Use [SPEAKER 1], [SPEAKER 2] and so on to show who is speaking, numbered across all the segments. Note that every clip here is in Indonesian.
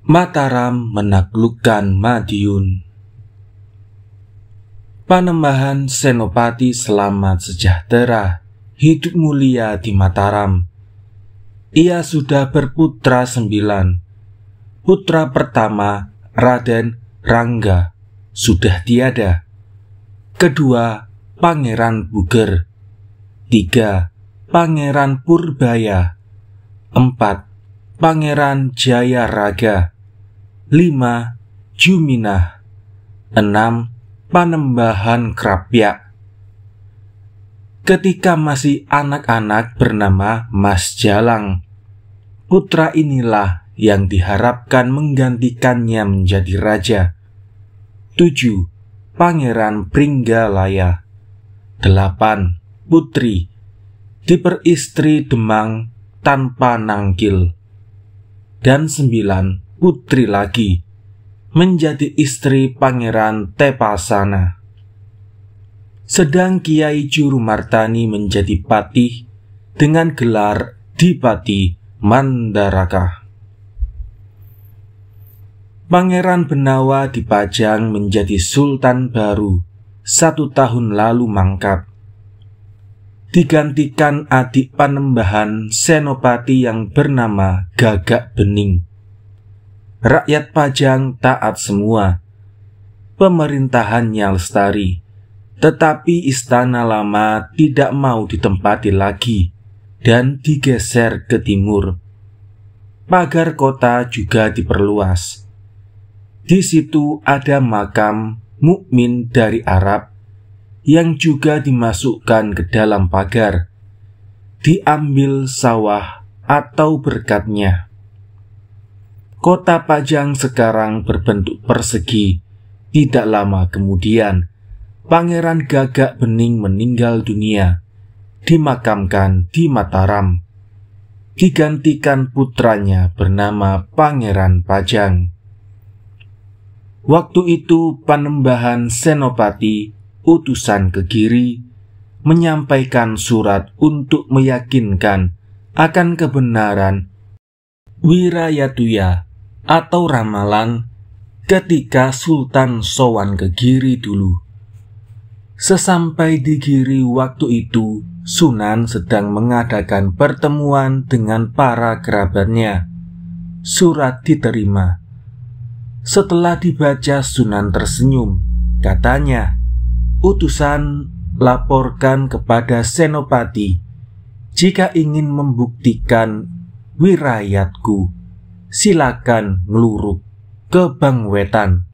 [SPEAKER 1] Mataram menaklukkan Madiun. Panembahan Senopati selamat sejahtera, hidup mulia di Mataram. Ia sudah berputra 9. Putra pertama, Raden Rangga, sudah tiada. Kedua, Pangeran Buger. 3, Pangeran Purbaya. 4, Pangeran Jayaraga. 5, Juminah. 6, Panembahan Krapyak. Ketika masih anak-anak bernama Mas Jalang. Putra inilah yang diharapkan menggantikannya menjadi raja. 7, Pangeran Pringgalaya. 8, Putri, diperistri Demang tanpa nangkil. Dan 9, putri lagi, menjadi istri Pangeran Tepasana. Sedang Kiai Jurumartani menjadi patih dengan gelar Dipati Mandaraka. Pangeran Benawa dipajang menjadi sultan baru 1 tahun lalu mangkat. Digantikan adik Panembahan Senopati yang bernama Gagak Bening. Rakyat Pajang taat semua. Pemerintahannya lestari, tetapi istana lama tidak mau ditempati lagi dan digeser ke timur. Pagar kota juga diperluas. Di situ ada makam mukmin dari Arab yang juga dimasukkan ke dalam pagar, diambil sawah atau berkatnya. Kota Pajang sekarang berbentuk persegi. Tidak lama kemudian, Pangeran Gagak Bening meninggal dunia, dimakamkan di Mataram, digantikan putranya bernama Pangeran Pajang. Waktu itu Panembahan Senopati utusan ke Giri menyampaikan surat untuk meyakinkan akan kebenaran Wirayatuya atau ramalan ketika Sultan sowan ke Giri dulu. Sesampai di Giri waktu itu, Sunan sedang mengadakan pertemuan dengan para kerabatnya. Surat diterima. Setelah dibaca, Sunan tersenyum. Katanya, utusan laporkan kepada Senopati, jika ingin membuktikan wirayatku, silakan ngeluruk ke Bangwetan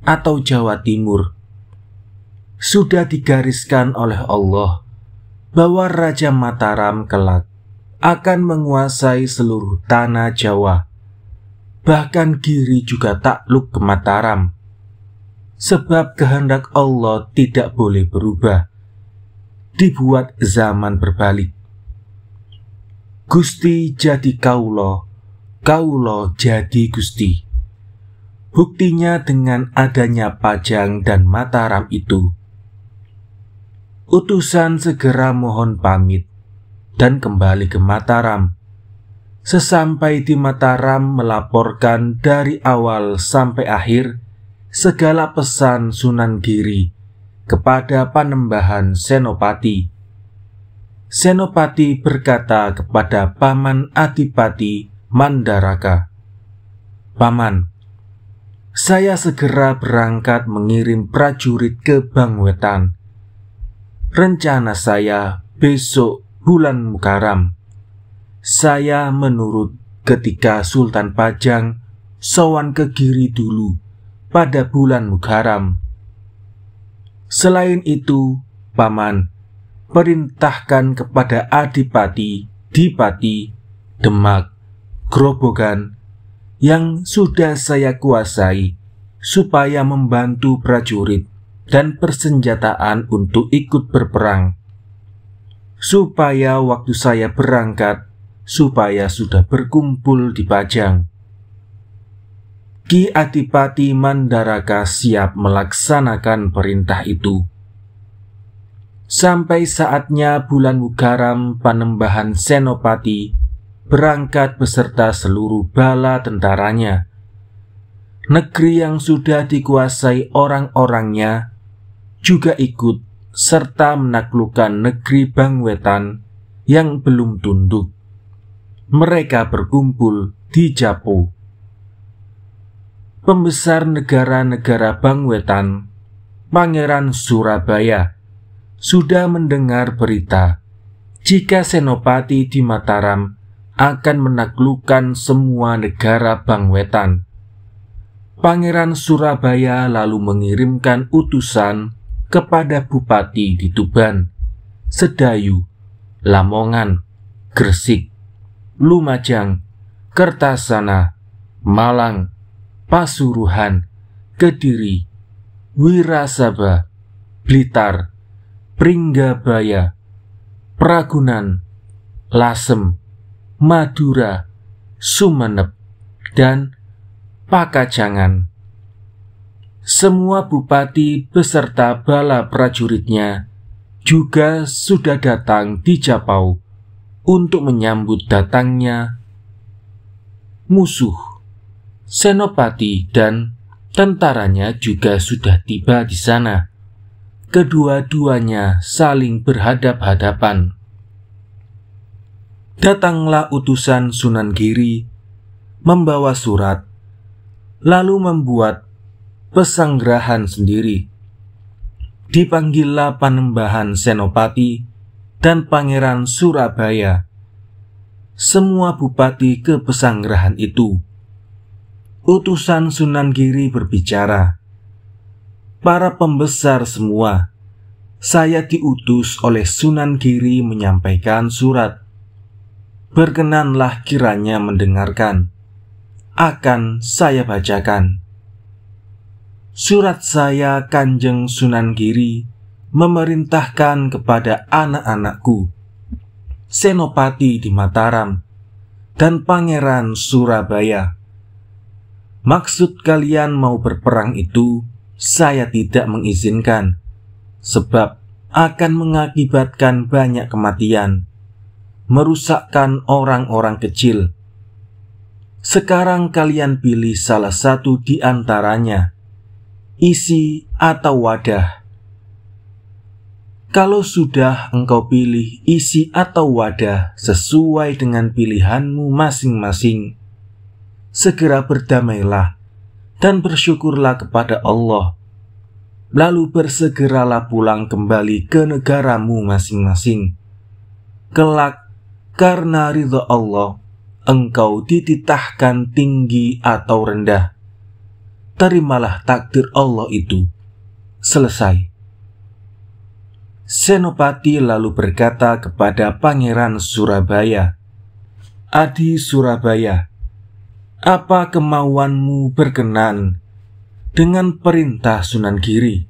[SPEAKER 1] atau Jawa Timur. Sudah digariskan oleh Allah bahwa Raja Mataram kelak akan menguasai seluruh tanah Jawa. Bahkan Giri juga takluk ke Mataram. Sebab kehendak Allah tidak boleh berubah. Dibuat zaman berbalik. Gusti jadi kaulo, kaulo jadi Gusti. Buktinya dengan adanya Pajang dan Mataram itu. Utusan segera mohon pamit dan kembali ke Mataram. Sesampai di Mataram melaporkan dari awal sampai akhir segala pesan Sunan Giri kepada Panembahan Senopati. Senopati berkata kepada Paman Adipati Mandaraka, "Paman, saya segera berangkat mengirim prajurit ke Bangwetan. Rencana saya besok bulan Muharram. Saya menurut ketika Sultan Pajang sowan ke Giri dulu pada bulan Muharram. Selain itu, Paman, perintahkan kepada Adipati, Dipati, Demak, Grobogan yang sudah saya kuasai supaya membantu prajurit dan persenjataan untuk ikut berperang. Supaya waktu saya berangkat, supaya sudah berkumpul di Pajang." Ki Adipati Mandaraka siap melaksanakan perintah itu. Sampai saatnya bulan Muharram, Panembahan Senopati berangkat beserta seluruh bala tentaranya negeri yang sudah dikuasai orang-orangnya juga ikut serta menaklukkan negeri Bangwetan yang belum tunduk. Mereka berkumpul di Japo. Pembesar negara-negara Bangwetan, Pangeran Surabaya, sudah mendengar berita jika Senopati di Mataram akan menaklukkan semua negara Bangwetan. Pangeran Surabaya lalu mengirimkan utusan kepada bupati di Tuban, Sedayu, Lamongan, Gresik, Lumajang, Kertasana, Malang, Pasuruan, Kediri, Wirasaba, Blitar, Pringgabaya, Pragunan, Lasem, Madura, Sumenep, dan Pakajangan. Semua bupati beserta bala prajuritnya juga sudah datang di Japau untuk menyambut datangnya musuh. Senopati dan tentaranya juga sudah tiba di sana. Kedua-duanya saling berhadap-hadapan. Datanglah utusan Sunan Giri membawa surat, lalu membuat pesanggrahan sendiri. Dipanggillah Panembahan Senopati dan Pangeran Surabaya, semua bupati ke pesanggrahan itu. Utusan Sunan Giri berbicara, "Para pembesar semua, saya diutus oleh Sunan Giri menyampaikan surat. Berkenanlah kiranya mendengarkan. Akan saya bacakan. Surat saya, Kanjeng Sunan Giri, memerintahkan kepada anak-anakku, Senopati di Mataram dan Pangeran Surabaya. Maksud kalian mau berperang itu saya tidak mengizinkan, sebab akan mengakibatkan banyak kematian, merusakkan orang-orang kecil. Sekarang kalian pilih salah satu di antaranya, isi atau wadah. Kalau sudah engkau pilih isi atau wadah sesuai dengan pilihanmu masing-masing, segera berdamailah dan bersyukurlah kepada Allah. Lalu bersegeralah pulang kembali ke negaramu masing-masing. Kelak, karena ridha Allah, engkau dititahkan tinggi atau rendah. Terimalah takdir Allah itu." Selesai. Senopati lalu berkata kepada Pangeran Surabaya, "Adi Surabaya, apa kemauanmu berkenan dengan perintah Sunan Giri?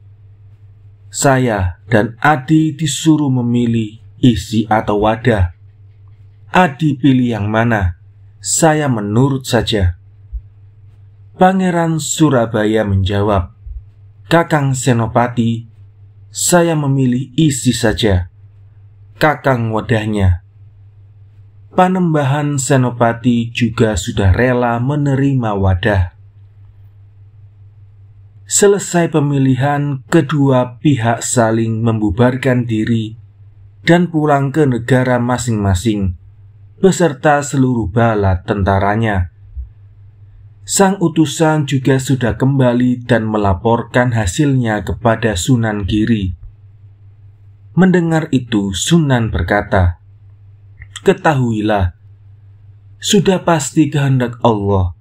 [SPEAKER 1] Saya dan Adi disuruh memilih isi atau wadah. Adi pilih yang mana, saya menurut saja." Pangeran Surabaya menjawab, "Kakang Senopati, saya memilih isi saja. Kakang wadahnya." Panembahan Senopati juga sudah rela menerima wadah. Selesai pemilihan, kedua pihak saling membubarkan diri dan pulang ke negara masing-masing beserta seluruh bala tentaranya. Sang utusan juga sudah kembali dan melaporkan hasilnya kepada Sunan Giri. Mendengar itu, Sunan berkata, "Ketahuilah, sudah pasti kehendak Allah.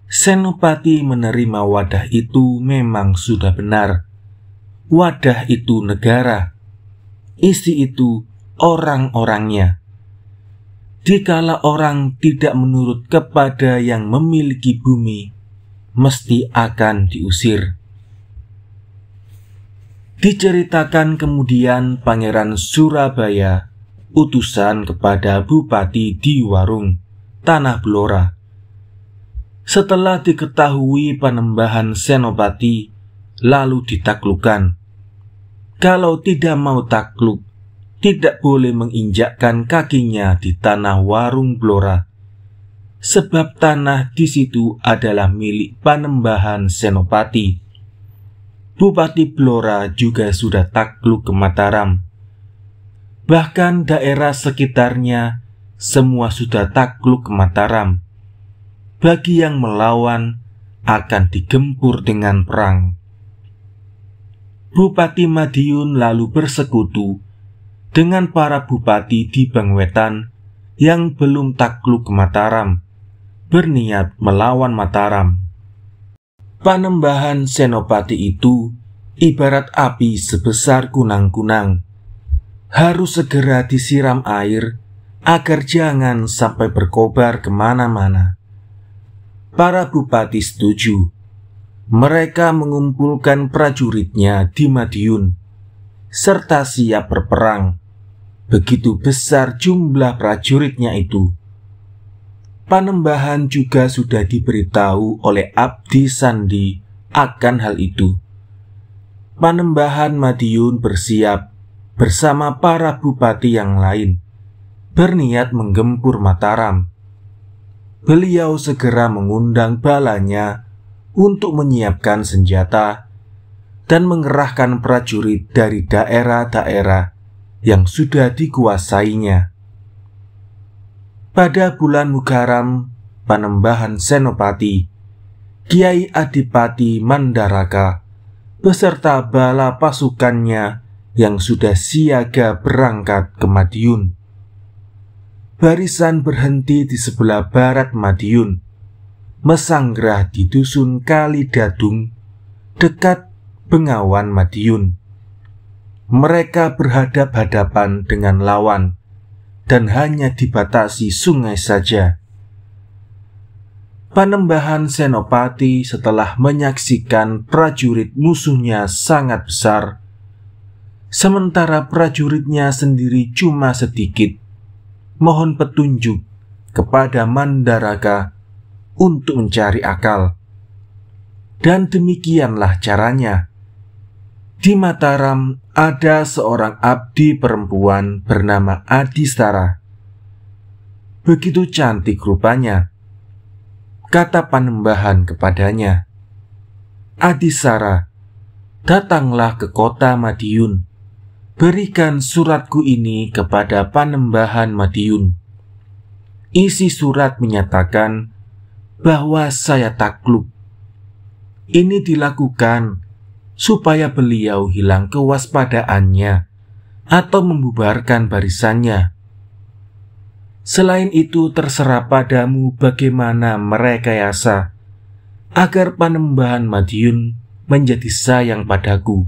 [SPEAKER 1] Senopati menerima wadah itu memang sudah benar. Wadah itu negara, isi itu orang-orangnya. Dikala orang tidak menurut kepada yang memiliki bumi, mesti akan diusir." Diceritakan kemudian Pangeran Surabaya utusan kepada Bupati di Warung, Tanah Blora. Setelah diketahui Panembahan Senopati, lalu ditaklukkan. Kalau tidak mau takluk, tidak boleh menginjakkan kakinya di tanah Warung Blora. sebab tanah di situ adalah milik Panembahan Senopati. Bupati Blora juga sudah takluk ke Mataram. Bahkan daerah sekitarnya semua sudah takluk ke Mataram. Bagi yang melawan akan digempur dengan perang. Bupati Madiun lalu bersekutu dengan para bupati di Bangwetan yang belum takluk ke Mataram, berniat melawan Mataram. Panembahan Senopati itu ibarat api sebesar kunang-kunang, harus segera disiram air agar jangan sampai berkobar kemana-mana. Para bupati setuju. Mereka mengumpulkan prajuritnya di Madiun, serta siap berperang. Begitu besar jumlah prajuritnya itu. Panembahan juga sudah diberitahu oleh Abdi Sandi akan hal itu. Panembahan Madiun bersiap bersama para bupati yang lain, berniat menggempur Mataram. Beliau segera mengundang balanya untuk menyiapkan senjata dan mengerahkan prajurit dari daerah-daerah yang sudah dikuasainya. Pada bulan Muharram, Panembahan Senopati, Kiai Adipati Mandaraka beserta bala pasukannya yang sudah siaga berangkat ke Madiun. Barisan berhenti di sebelah barat Madiun, mesanggrah di dusun Kalidadung, dekat Bengawan Madiun. Mereka berhadap-hadapan dengan lawan, dan hanya dibatasi sungai saja. Panembahan Senopati setelah menyaksikan prajurit musuhnya sangat besar, sementara prajuritnya sendiri cuma sedikit, mohon petunjuk kepada Mandaraka untuk mencari akal. Dan demikianlah caranya. Di Mataram ada seorang abdi perempuan bernama Adisara. Begitu cantik rupanya. Kata Panembahan kepadanya, "Adisara, datanglah ke kota Madiun. Berikan suratku ini kepada Panembahan Madiun." Isi surat menyatakan bahwa saya takluk. Ini dilakukan supaya beliau hilang kewaspadaannya atau membubarkan barisannya. Selain itu terserah padamu bagaimana merekayasa agar Panembahan Madiun menjadi sayang padaku.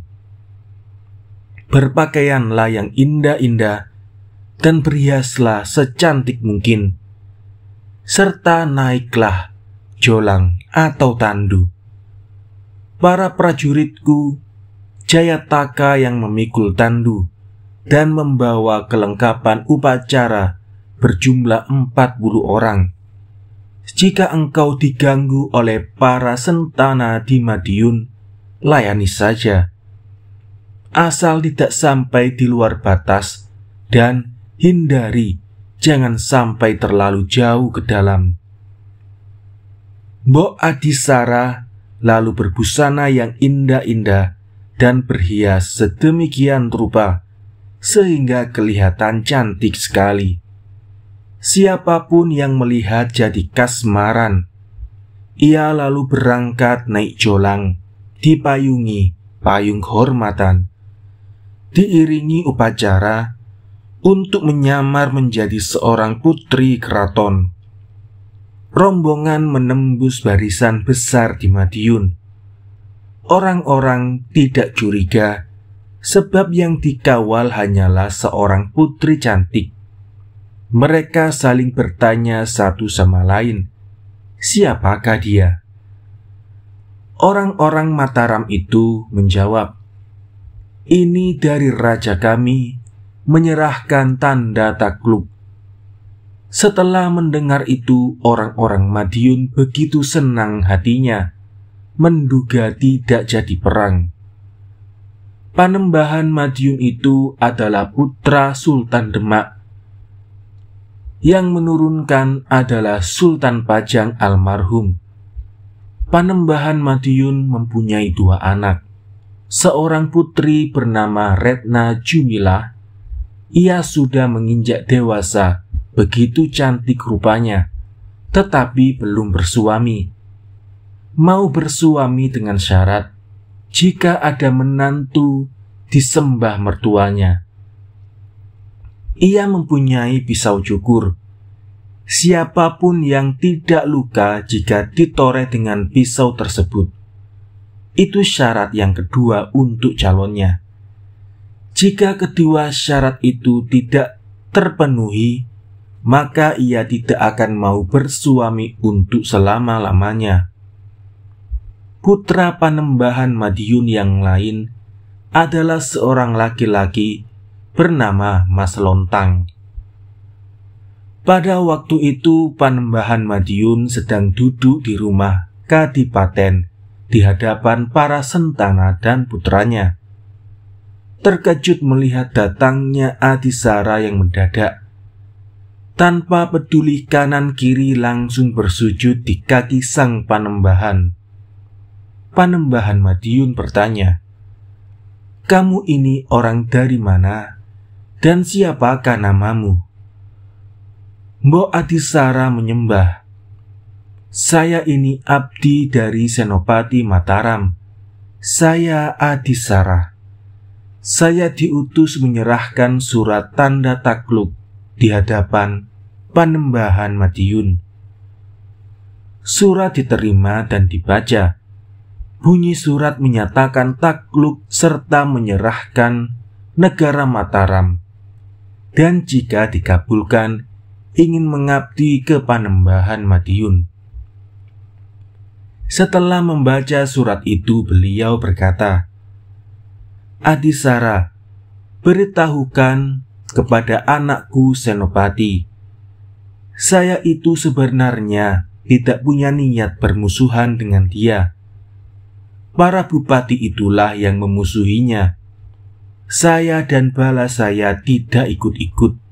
[SPEAKER 1] Berpakaianlah yang indah-indah dan berhiaslah secantik mungkin, serta naiklah jolang atau tandu. Para prajuritku, Jayataka yang memikul tandu dan membawa kelengkapan upacara berjumlah 40 orang. Jika engkau diganggu oleh para sentana di Madiun, layani saja. Asal tidak sampai di luar batas dan hindari jangan sampai terlalu jauh ke dalam. Mbok Adisara lalu berbusana yang indah-indah dan berhias sedemikian rupa sehingga kelihatan cantik sekali. Siapapun yang melihat jadi kasmaran. Ia lalu berangkat naik jolang, dipayungi payung kehormatan, diiringi upacara untuk menyamar menjadi seorang putri keraton. Rombongan menembus barisan besar di Madiun. Orang-orang tidak curiga, sebab yang dikawal hanyalah seorang putri cantik. Mereka saling bertanya satu sama lain, siapakah dia? Orang-orang Mataram itu menjawab, "Ini dari raja kami, menyerahkan tanda takluk." Setelah mendengar itu, orang-orang Madiun begitu senang hatinya, menduga tidak jadi perang. Panembahan Madiun itu adalah putra Sultan Demak Yang menurunkan adalah Sultan Pajang almarhum. Panembahan Madiun mempunyai 2 anak. Seorang putri bernama Retna Jumilah. Ia sudah menginjak dewasa, begitu cantik rupanya, tetapi belum bersuami. Mau bersuami dengan syarat jika ada menantu disembah mertuanya. Ia mempunyai pisau cukur. Siapapun yang tidak luka jika ditoreh dengan pisau tersebut. Itu syarat yang kedua untuk calonnya. Jika kedua syarat itu tidak terpenuhi, maka ia tidak akan mau bersuami untuk selama-lamanya. Putra Panembahan Madiun yang lain adalah seorang laki-laki bernama Mas Lontang. Pada waktu itu Panembahan Madiun sedang duduk di rumah Kadipaten di hadapan para sentana dan putranya. Terkejut melihat datangnya Adisara yang mendadak. Tanpa peduli kanan kiri langsung bersujud di kaki sang Panembahan. Panembahan Madiun bertanya, "Kamu ini orang dari mana? Dan siapakah namamu?" Mbok Adisara menyembah, "Saya ini abdi dari Senopati Mataram. Saya Adisara. Saya diutus menyerahkan surat tanda takluk di hadapan Panembahan Madiun." Surat diterima dan dibaca. Bunyi surat menyatakan takluk serta menyerahkan negara Mataram, dan jika dikabulkan ingin mengabdi ke Panembahan Madiun. Setelah membaca surat itu, beliau berkata, "Adisara, beritahukan kepada anakku Senopati, saya itu sebenarnya tidak punya niat bermusuhan dengan dia. Para bupati itulah yang memusuhinya. Saya dan bala saya tidak ikut-ikut.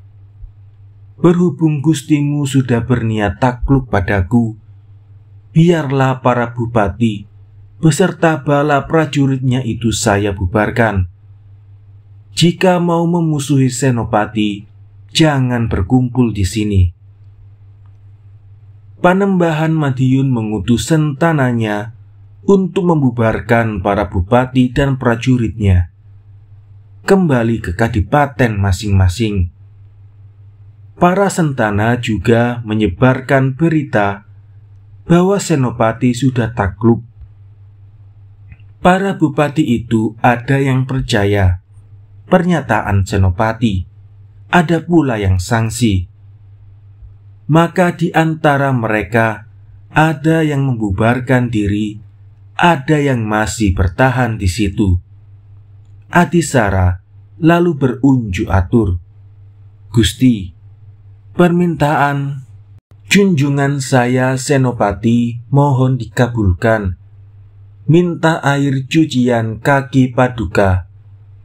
[SPEAKER 1] Berhubung Gustimu sudah berniat takluk padaku, biarlah para bupati beserta bala prajuritnya itu saya bubarkan. Jika mau memusuhi Senopati, jangan berkumpul di sini." Panembahan Madiun mengutus sentananya untuk membubarkan para bupati dan prajuritnya kembali ke kadipaten masing-masing. Para sentana juga menyebarkan berita bahwa Senopati sudah takluk. Para bupati itu ada yang percaya pernyataan Senopati, ada pula yang sangsi. Maka di antara mereka ada yang membubarkan diri, ada yang masih bertahan di situ. Adisara lalu berunjuk atur, "Gusti, permintaan junjungan saya Senopati mohon dikabulkan. Minta air cucian kaki Paduka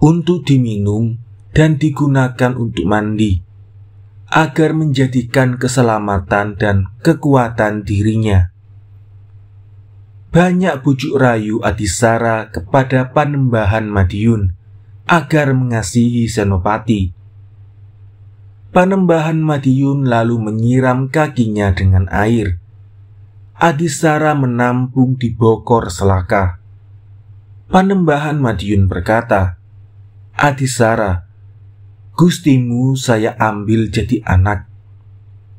[SPEAKER 1] untuk diminum dan digunakan untuk mandi, agar menjadikan keselamatan dan kekuatan dirinya." Banyak bujuk rayu Adisara kepada Panembahan Madiun agar mengasihi Senopati. Panembahan Madiun lalu menyiram kakinya dengan air. Adisara menampung di bokor selaka. Panembahan Madiun berkata, "Adisara, Gustimu saya ambil jadi anak.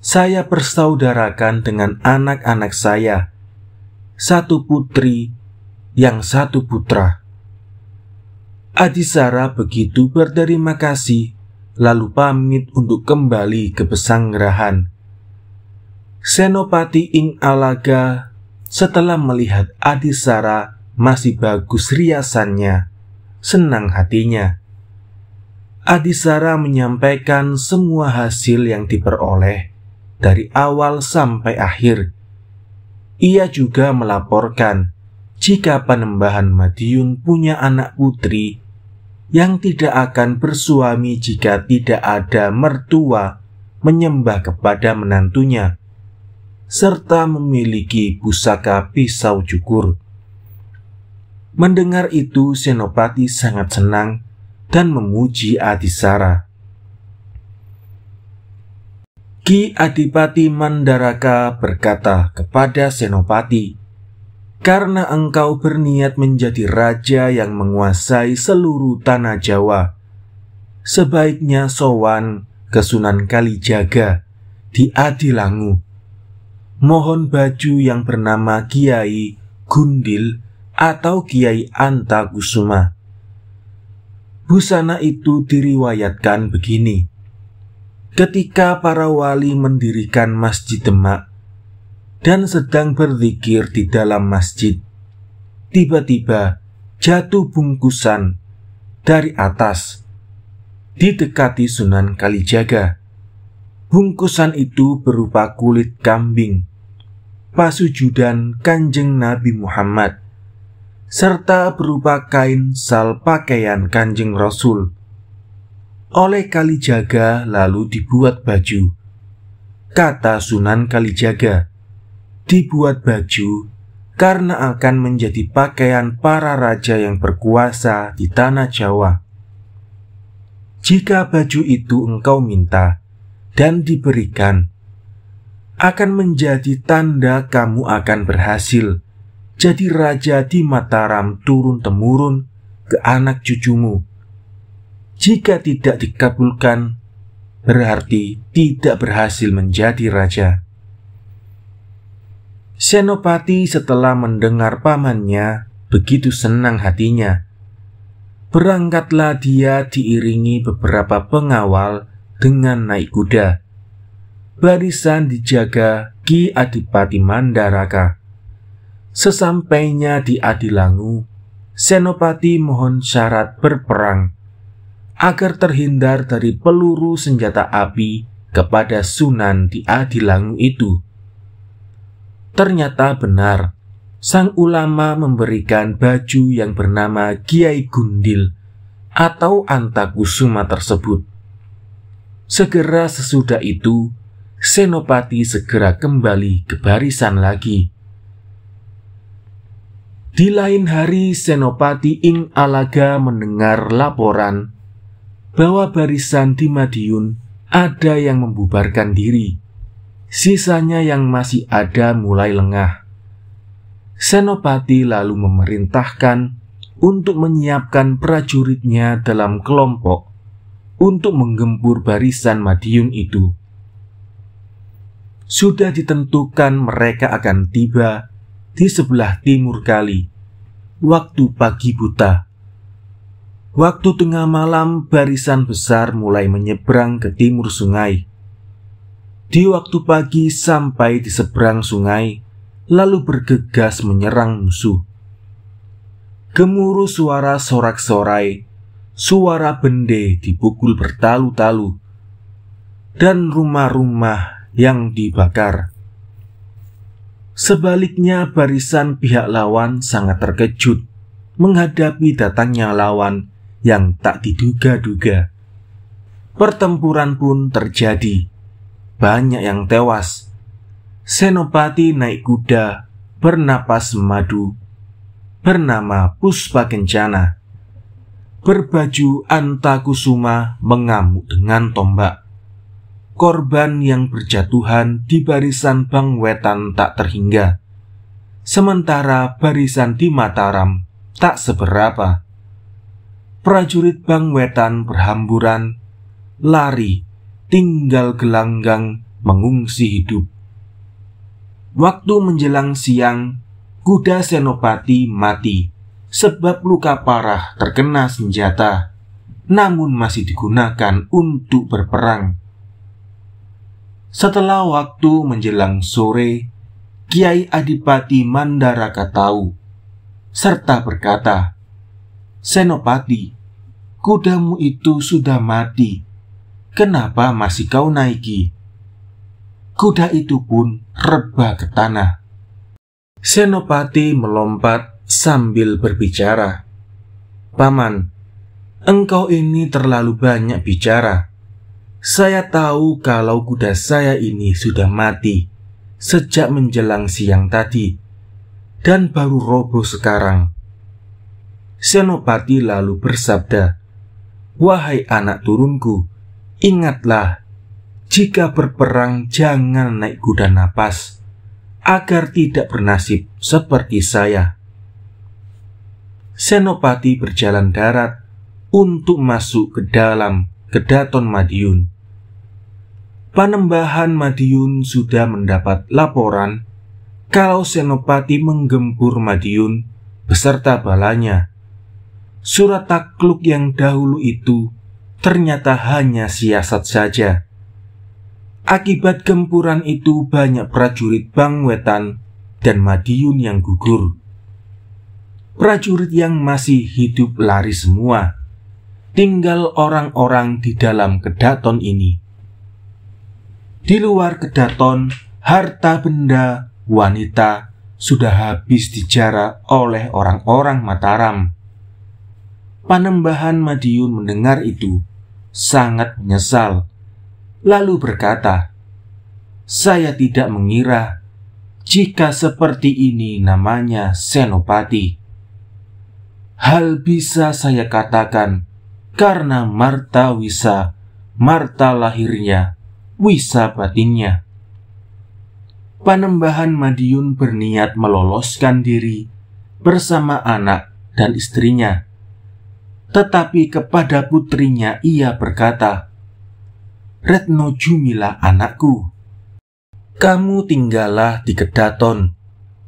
[SPEAKER 1] Saya persaudarakan dengan anak-anak saya, satu putri yang satu putra." Adisara begitu berterima kasih, lalu pamit untuk kembali ke pesanggerahan. Senopati Ing Alaga setelah melihat Adisara masih bagus riasannya, senang hatinya. Adisara menyampaikan semua hasil yang diperoleh dari awal sampai akhir. Ia juga melaporkan jika Panembahan Madiun punya anak putri yang tidak akan bersuami jika tidak ada mertua menyembah kepada menantunya, serta memiliki pusaka pisau cukur. Mendengar itu, Senopati sangat senang dan memuji Adisara. Ki Adipati Mandaraka berkata kepada Senopati, "Karena engkau berniat menjadi raja yang menguasai seluruh tanah Jawa, sebaiknya sowan ke Sunan Kalijaga di Adilangu. Mohon baju yang bernama Kiai Gundil atau Kiai Antakusuma." Busana itu diriwayatkan begini. Ketika para wali mendirikan Masjid Demak dan sedang berzikir di dalam masjid, tiba-tiba jatuh bungkusan dari atas didekati Sunan Kalijaga. Bungkusan itu berupa kulit kambing, pasujudan Kanjeng Nabi Muhammad, serta berupa kain sal pakaian Kanjeng Rasul. Oleh Kalijaga lalu dibuat baju. Kata Sunan Kalijaga, dibuat baju karena akan menjadi pakaian para raja yang berkuasa di tanah Jawa. Jika baju itu engkau minta dan diberikan, akan menjadi tanda kamu akan berhasil jadi raja di Mataram turun-temurun ke anak cucumu. Jika tidak dikabulkan, berarti tidak berhasil menjadi raja. Senopati setelah mendengar pamannya begitu senang hatinya. Berangkatlah dia diiringi beberapa pengawal dengan naik kuda. Barisan dijaga Ki Adipati Mandaraka. Sesampainya di Adilangu, Senopati mohon syarat berperang agar terhindar dari peluru senjata api kepada Sunan di Adilangu itu. Ternyata benar, sang ulama memberikan baju yang bernama Kiai Gundil atau Antakusuma tersebut. Segera sesudah itu, Senopati segera kembali ke barisan lagi. Di lain hari, Senopati ing Alaga mendengar laporan bahwa barisan di Madiun ada yang membubarkan diri. Sisanya yang masih ada mulai lengah. Senopati lalu memerintahkan untuk menyiapkan prajuritnya dalam kelompok untuk menggempur barisan Madiun itu. Sudah ditentukan mereka akan tiba di sebelah timur kali, waktu pagi buta. Waktu tengah malam, barisan besar mulai menyeberang ke timur sungai. Di waktu pagi sampai di seberang sungai, lalu bergegas menyerang musuh. Gemuruh suara sorak-sorai, suara bende dipukul bertalu-talu, dan rumah-rumah yang dibakar. Sebaliknya, barisan pihak lawan sangat terkejut menghadapi datangnya lawan yang tak diduga-duga. Pertempuran pun terjadi. Banyak yang tewas. Senopati naik kuda bernapas madu bernama Puspa Kencana. Berbaju Antakusuma mengamuk dengan tombak. Korban yang berjatuhan di barisan Bangwetan tak terhingga. Sementara barisan di Mataram tak seberapa. Prajurit Bangwetan berhamburan, lari, tinggal gelanggang mengungsi hidup. Waktu menjelang siang, kuda Senopati mati sebab luka parah terkena senjata, namun masih digunakan untuk berperang. Setelah waktu menjelang sore, Kiai Adipati Mandaraka tahu, serta berkata, "Senopati, kudamu itu sudah mati. Kenapa masih kau naiki?" Kuda itu pun rebah ke tanah. Senopati melompat sambil berbicara, "Paman, engkau ini terlalu banyak bicara. Saya tahu kalau kuda saya ini sudah mati sejak menjelang siang tadi dan baru roboh sekarang." Senopati lalu bersabda, "Wahai anak turunku, ingatlah, jika berperang jangan naik kuda napas, agar tidak bernasib seperti saya." Senopati berjalan darat untuk masuk ke dalam Kedaton Madiun. Panembahan Madiun sudah mendapat laporan kalau Senopati menggempur Madiun beserta balanya. Surat takluk yang dahulu itu ternyata hanya siasat saja. Akibat gempuran itu banyak prajurit Bangwetan dan Madiun yang gugur. Prajurit yang masih hidup lari semua. Tinggal orang-orang di dalam Kedaton ini. Di luar Kedaton, harta benda, wanita sudah habis dijara oleh orang-orang Mataram. Panembahan Madiun mendengar itu sangat menyesal, lalu berkata, "Saya tidak mengira jika seperti ini namanya Senopati. Hal bisa saya katakan karena Marta Wisa, Marta lahirnya, Wisa batinnya." Panembahan Madiun berniat meloloskan diri bersama anak dan istrinya. Tetapi kepada putrinya ia berkata, "Retno Jumila anakku, kamu tinggallah di Kedaton,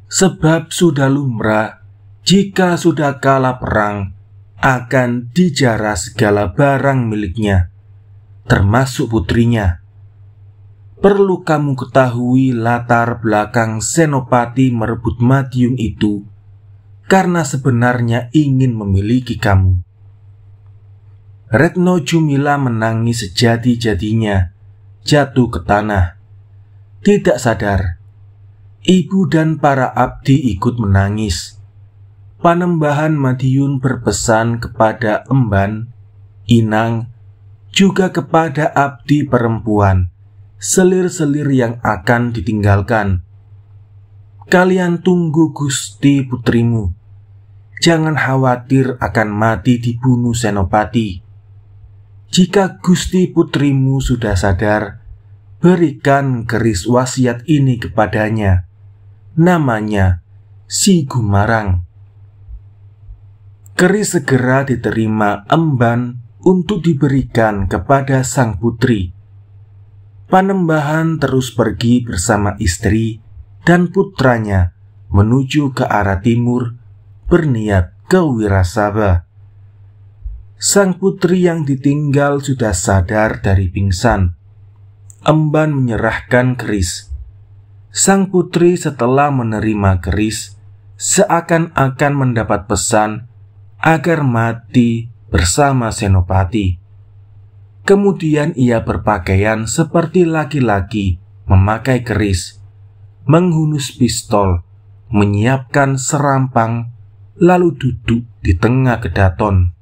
[SPEAKER 1] sebab sudah lumrah jika sudah kalah perang akan dijara segala barang miliknya, termasuk putrinya. Perlu kamu ketahui latar belakang Senopati merebut Madiun itu, karena sebenarnya ingin memiliki kamu." Retno Jumila menangis sejadi-jadinya, jatuh ke tanah. Tidak sadar, ibu dan para abdi ikut menangis. Panembahan Madiun berpesan kepada emban, inang, juga kepada abdi perempuan, selir-selir yang akan ditinggalkan. "Kalian tunggu Gusti putrimu. Jangan khawatir akan mati dibunuh Senopati. Jika Gusti putrimu sudah sadar, berikan keris wasiat ini kepadanya. Namanya Si Gumarang." Keris segera diterima emban untuk diberikan kepada sang putri. Panembahan terus pergi bersama istri dan putranya menuju ke arah timur, berniat ke Wirasaba. Sang putri yang ditinggal sudah sadar dari pingsan. Emban menyerahkan keris. Sang putri setelah menerima keris seakan-akan mendapat pesan agar mati bersama Senopati. Kemudian ia berpakaian seperti laki-laki, memakai keris, menghunus pistol, menyiapkan serampang, lalu duduk di tengah Kedaton.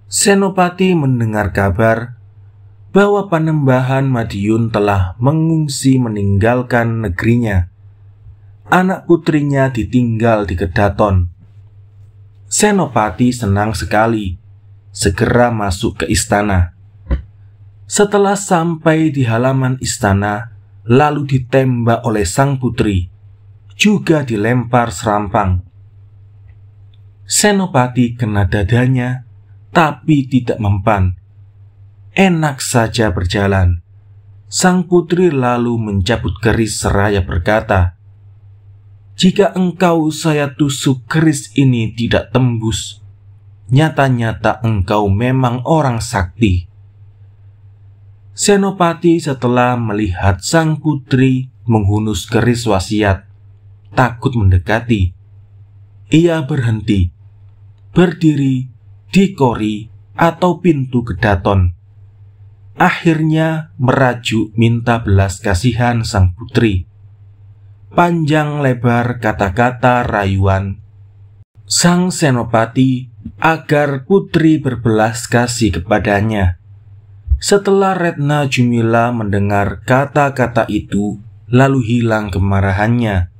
[SPEAKER 1] Senopati mendengar kabar bahwa Panembahan Madiun telah mengungsi meninggalkan negerinya. Anak putrinya ditinggal di Kedaton. Senopati senang sekali, segera masuk ke istana. Setelah sampai di halaman istana, lalu ditembak oleh sang putri, juga dilempar serampang. Senopati kena dadanya, tapi tidak mempan. Enak saja berjalan. Sang putri lalu mencabut keris seraya berkata, "Jika engkau saya tusuk keris ini tidak tembus, nyata-nyata engkau memang orang sakti." Senopati setelah melihat sang putri menghunus keris wasiat, takut mendekati. Ia berhenti, berdiri di kori atau pintu Kedaton. Akhirnya merajuk minta belas kasihan sang putri. Panjang lebar kata-kata rayuan sang Senopati agar putri berbelas kasih kepadanya. Setelah Retna Jumila mendengar kata-kata itu, lalu hilang kemarahannya.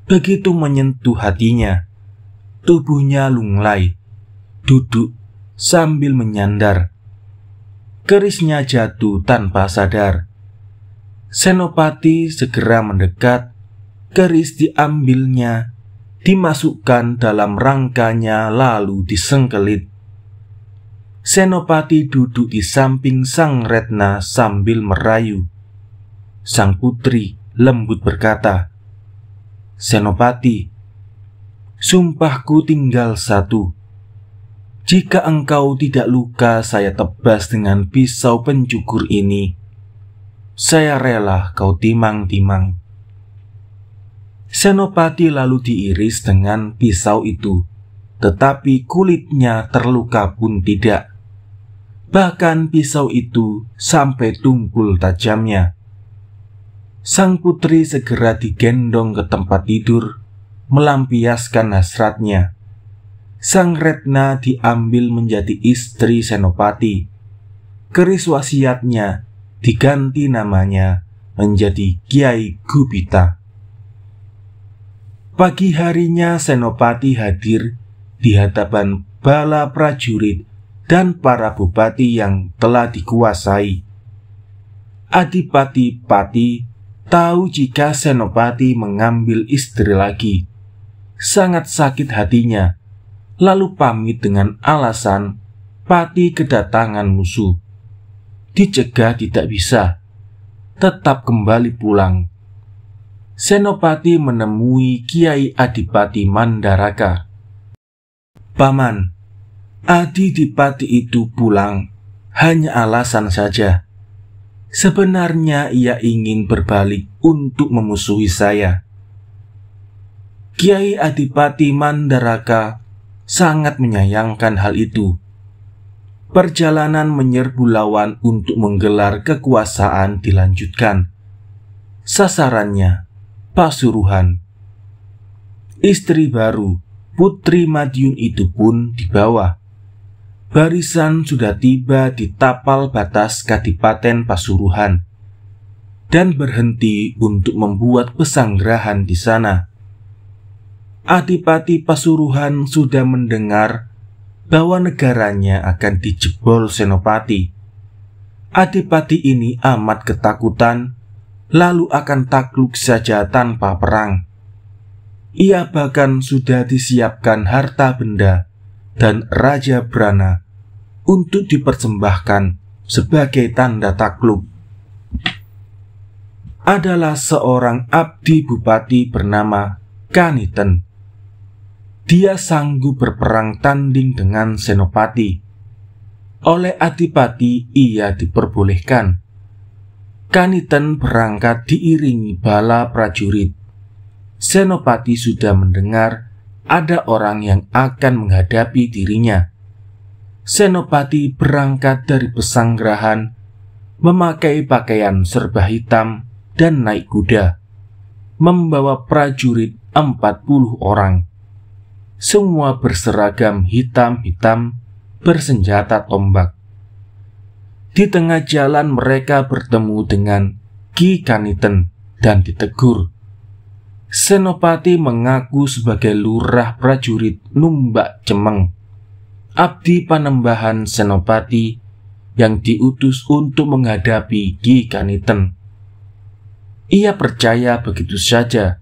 [SPEAKER 1] Begitu menyentuh hatinya, tubuhnya lunglai, duduk sambil menyandar. Kerisnya jatuh tanpa sadar. Senopati segera mendekat, keris diambilnya, dimasukkan dalam rangkanya lalu disengkelit. Senopati duduk di samping sang Retna sambil merayu. Sang putri lembut berkata, "Senopati, sumpahku tinggal satu. Jika engkau tidak luka saya tebas dengan pisau pencukur ini, saya rela kau timang-timang." Senopati lalu diiris dengan pisau itu, tetapi kulitnya terluka pun tidak. Bahkan pisau itu sampai tumpul tajamnya. Sang putri segera digendong ke tempat tidur, melampiaskan hasratnya. Sang Retna diambil menjadi istri Senopati. Keris wasiatnya diganti namanya menjadi Kiai Gubita. Pagi harinya Senopati hadir di hadapan bala prajurit dan para bupati yang telah dikuasai. Adipati Pati tahu jika Senopati mengambil istri lagi. Sangat sakit hatinya, lalu pamit dengan alasan Pati kedatangan musuh. Dicegah tidak bisa, tetap kembali pulang. Senopati menemui Kiai Adipati Mandaraka. "Paman, Adipati itu pulang hanya alasan saja. Sebenarnya ia ingin berbalik untuk memusuhi saya." Kiai Adipati Mandaraka sangat menyayangkan hal itu. Perjalanan menyerbu lawan untuk menggelar kekuasaan dilanjutkan. Sasarannya Pasuruhan. Istri baru, Putri Madiun itu pun dibawa. Barisan sudah tiba di tapal batas Kadipaten Pasuruhan dan berhenti untuk membuat pesanggrahan di sana. Adipati Pasuruhan sudah mendengar bahwa negaranya akan dijebol Senopati. Adipati ini amat ketakutan, lalu akan takluk saja tanpa perang. Ia bahkan sudah disiapkan harta benda dan Raja Brana untuk dipersembahkan sebagai tanda takluk. Adalah seorang abdi bupati bernama Kaniten. Dia sanggup berperang tanding dengan Senopati. Oleh Adipati ia diperbolehkan. Kaniten berangkat diiringi bala prajurit. Senopati sudah mendengar ada orang yang akan menghadapi dirinya. Senopati berangkat dari pesanggrahan, memakai pakaian serba hitam dan naik kuda, membawa prajurit 40 orang. Semua berseragam hitam-hitam, bersenjata tombak. Di tengah jalan mereka bertemu dengan Ki Kaniten dan ditegur. Senopati mengaku sebagai lurah prajurit Numbak Cemeng, abdi panembahan Senopati yang diutus untuk menghadapi Ki Kaniten. Ia percaya begitu saja,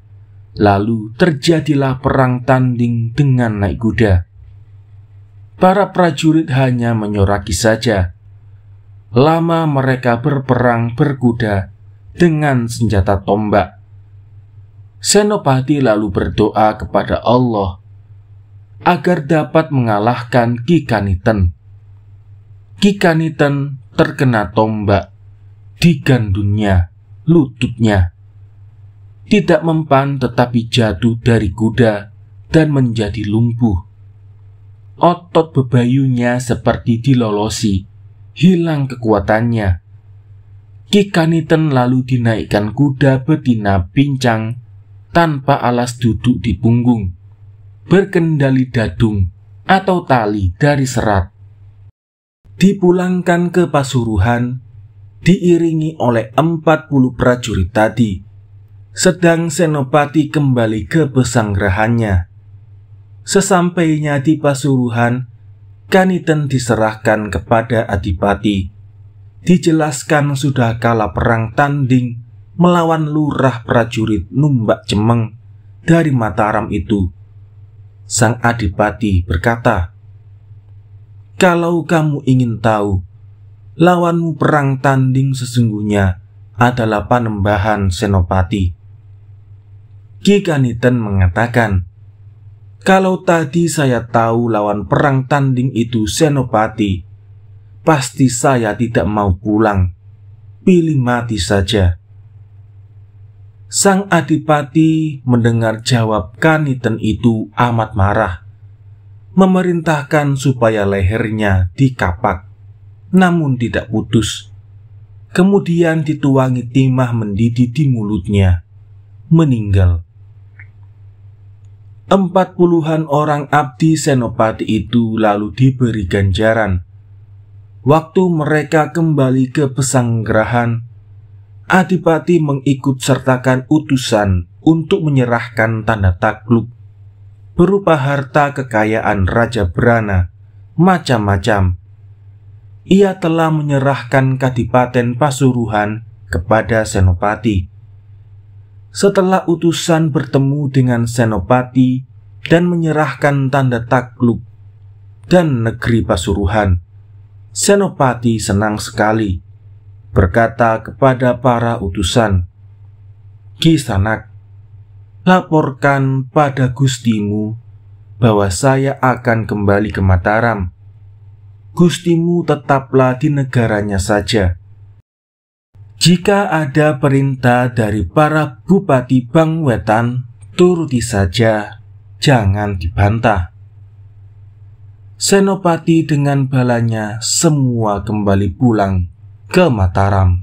[SPEAKER 1] lalu terjadilah perang tanding dengan naik kuda. Para prajurit hanya menyoraki saja. Lama mereka berperang berkuda dengan senjata tombak. Senopati lalu berdoa kepada Allah agar dapat mengalahkan Ki Kaniten. Ki Kaniten terkena tombak di gandunnya, lututnya. Tidak mempan tetapi jatuh dari kuda dan menjadi lumpuh. Otot bebayunya seperti dilolosi, hilang kekuatannya. Ki Kaniten lalu dinaikkan kuda betina pincang tanpa alas duduk di punggung, berkendali dadung atau tali dari serat. dipulangkan ke Pasuruan diiringi oleh 40 prajurit tadi. Sedang Senopati kembali ke pesanggerahannya. Sesampainya di Pasuruan, Kaniten diserahkan kepada Adipati. Dijelaskan sudah kalah perang tanding melawan lurah prajurit Numbak Cemeng dari Mataram itu. Sang Adipati berkata, "Kalau kamu ingin tahu, lawanmu perang tanding sesungguhnya adalah Panembahan Senopati." Ki Kaniten mengatakan, "Kalau tadi saya tahu lawan perang tanding itu Senopati, pasti saya tidak mau pulang, pilih mati saja." Sang Adipati mendengar jawab Kaniten itu amat marah, memerintahkan supaya lehernya dikapak, namun tidak putus. Kemudian dituangi timah mendidih di mulutnya, meninggal. 40-an orang abdi Senopati itu lalu diberi ganjaran. Waktu mereka kembali ke pesanggerahan, Adipati mengikut sertakan utusan untuk menyerahkan tanda takluk berupa harta kekayaan Raja Brana macam-macam. Ia telah menyerahkan Kadipaten Pasuruan kepada Senopati. Setelah utusan bertemu dengan Senopati dan menyerahkan tanda takluk dan negeri Pasuruan, Senopati senang sekali, berkata kepada para utusan, "Ki Sanak, laporkan pada gustimu bahwa saya akan kembali ke Mataram. Gustimu tetaplah di negaranya saja. Jika ada perintah dari para bupati Bangwetan, turuti saja, jangan dibantah." Senopati dengan balanya semua kembali pulang ke Mataram.